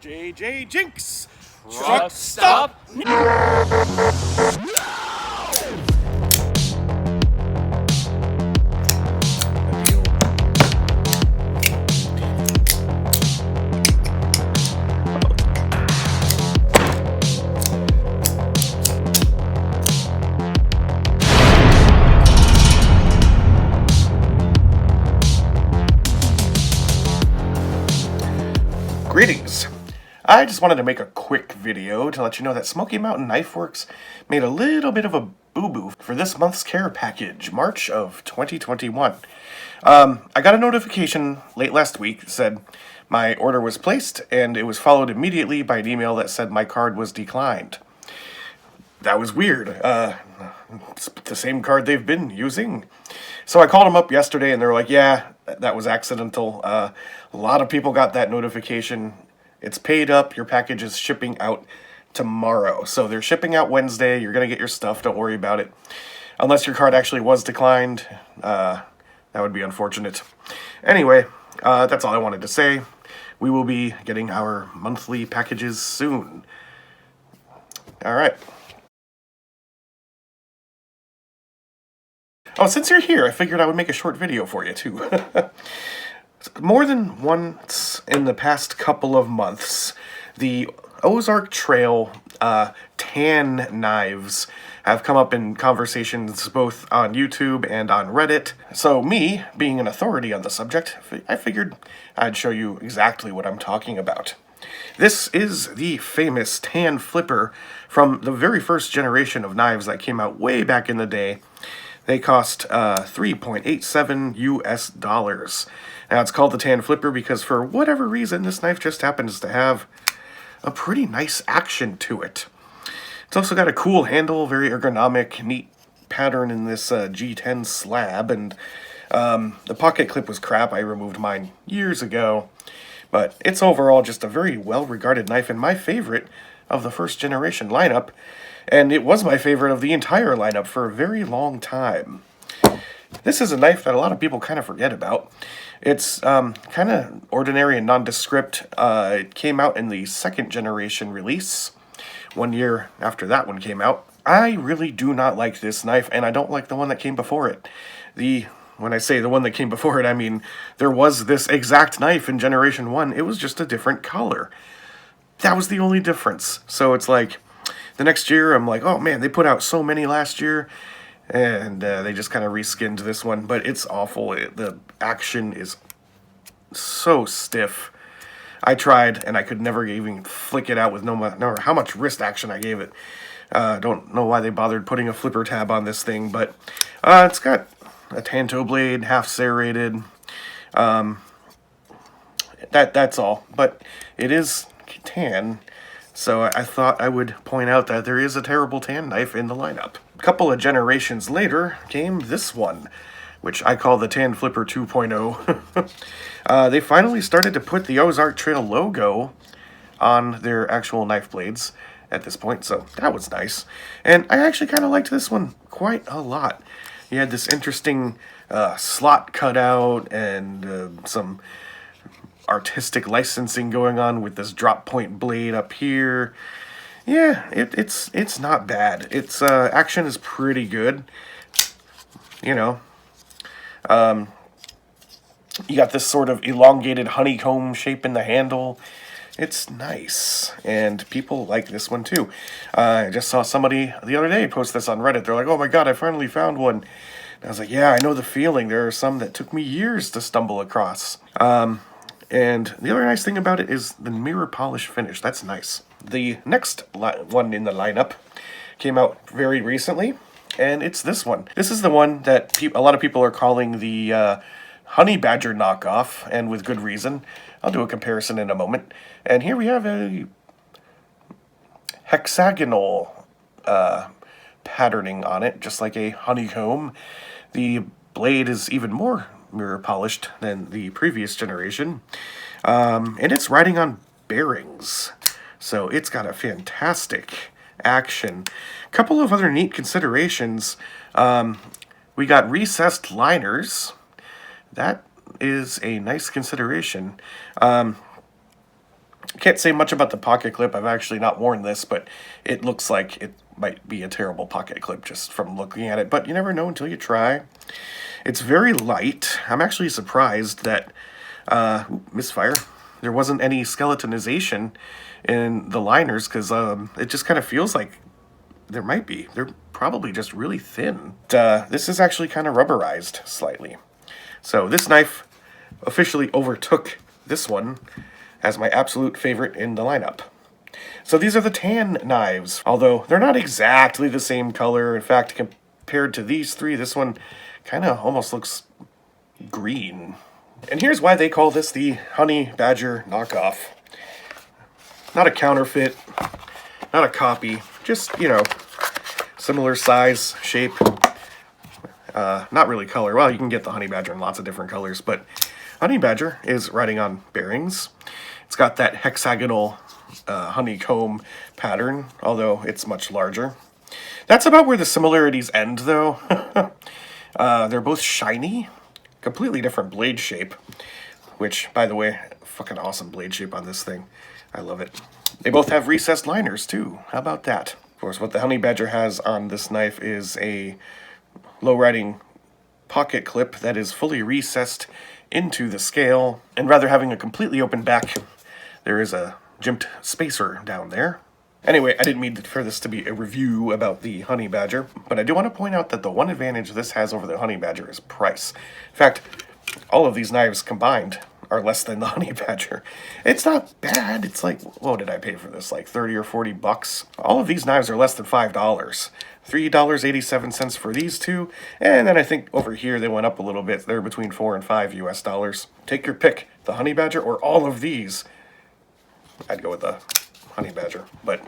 JJ Jinx! Truck stop! Greetings! I just wanted to make a quick video to let you know that Smoky Mountain Knife Works made a little bit of a boo-boo for this month's care package, March of 2021. I got a notification late last week that said my order was placed, and it was followed immediately by an email that said my card was declined. That was weird. It's the same card they've been using. So I called them up yesterday, and they were like, yeah, that was accidental. A lot of people got that notification. It's paid up. Your package is shipping out tomorrow. So they're shipping out Wednesday. You're going to get your stuff. Don't worry about it. Unless your card actually was declined. That would be unfortunate. Anyway, that's all I wanted to say. We will be getting our monthly packages soon. All right. Oh, since you're here, I figured I would make a short video for you, too. More than once in the past couple of months, the Ozark Trail tan knives have come up in conversations both on YouTube and on Reddit. So me, being an authority on the subject, I figured I'd show you exactly what I'm talking about. This is the famous tan flipper from the very first generation of knives that came out way back in the day. They cost $3.87 US. Now, it's called the tan flipper because for whatever reason, this knife just happens to have a pretty nice action to it. It's also got a cool handle, very ergonomic, neat pattern in this G10 slab, and the pocket clip was crap. I removed mine years ago, but it's overall just a very well-regarded knife and my favorite of the first generation lineup. And it was my favorite of the entire lineup for a very long time. This is a knife that a lot of people kind of forget about. It's kind of ordinary and nondescript. It came out in the second generation release, 1 year after that one came out. I really do not like this knife, and I don't like the one that came before it. When I say the one that came before it, I mean there was this exact knife in Generation 1. It was just a different color. That was the only difference. So it's like, the next year, I'm like, oh man, they put out so many last year, and they just kind of reskinned this one, but it's awful. The action is so stiff. I tried, and I could never even flick it out with no matter how much wrist action I gave it. Don't know why they bothered putting a flipper tab on this thing, but it's got a Tanto blade, half serrated. That's all, but it is tan. So I thought I would point out that there is a terrible tan knife in the lineup. A couple of generations later came this one, which I call the Tan Flipper 2.0. They finally started to put the Ozark Trail logo on their actual knife blades at this point, so that was nice. And I actually kind of liked this one quite a lot. You had this interesting slot cutout and some artistic licensing going on with this drop point blade up here. Yeah, it's not bad. Its action is pretty good. You know, you got this sort of elongated honeycomb shape in the handle. It's nice, and people like this one too. I just saw somebody the other day post this on Reddit. They're like, oh my god, I finally found one. And I was like, yeah, I know the feeling. There are some that took me years to stumble across. And the other nice thing about it is the mirror polish finish. That's nice. The next one in the lineup came out very recently, and it's this one. This is the one that a lot of people are calling the Honey Badger knockoff, and with good reason. I'll do a comparison in a moment. And here we have a hexagonal patterning on it, just like a honeycomb. The blade is even more mirror polished than the previous generation, and it's riding on bearings, so it's got a fantastic action. A couple of other neat considerations. We got recessed liners. That is a nice consideration. Can't say much about the pocket clip. I've actually not worn this, but it looks like it might be a terrible pocket clip just from looking at it. But you never know until you try. It's very light. I'm actually surprised that, misfire, there wasn't any skeletonization in the liners, because it just kind of feels like there might be. They're probably just really thin. This is actually kind of rubberized slightly. So this knife officially overtook this one as my absolute favorite in the lineup. So these are the tan knives, although they're not exactly the same color. In fact, compared to these three, this one kind of almost looks green. And here's why they call this the Honey Badger knockoff. Not a counterfeit, not a copy, just, you know, similar size, shape, not really color. Well, you can get the Honey Badger in lots of different colors, but Honey Badger is riding on bearings. It's got that hexagonal honeycomb pattern, although it's much larger. That's about where the similarities end, though. They're both shiny, completely different blade shape, which, by the way, fucking awesome blade shape on this thing. I love it. They both have recessed liners, too. How about that? Of course, what the Honey Badger has on this knife is a low-riding pocket clip that is fully recessed into the scale, and rather having a completely open back, there is a jimped spacer down there. Anyway, I didn't mean for this to be a review about the Honey Badger, but I do want to point out that the one advantage this has over the Honey Badger is price. In fact, all of these knives combined are less than the Honey Badger. It's not bad. It's like, what did I pay for this? Like 30 or 40 bucks? All of these knives are less than $5. $3.87 for these two, and then I think over here they went up a little bit. They're between $4 and $5 US. Take your pick, the Honey Badger or all of these. I'd go with the Honey Badger, but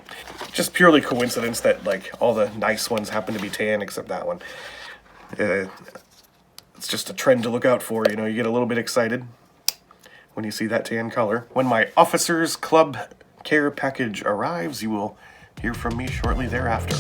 just purely coincidence that like all the nice ones happen to be tan except that one. It's just a trend to look out for, you know. You get a little bit excited when you see that tan color. When my Officers Club care package arrives, you will hear from me shortly thereafter.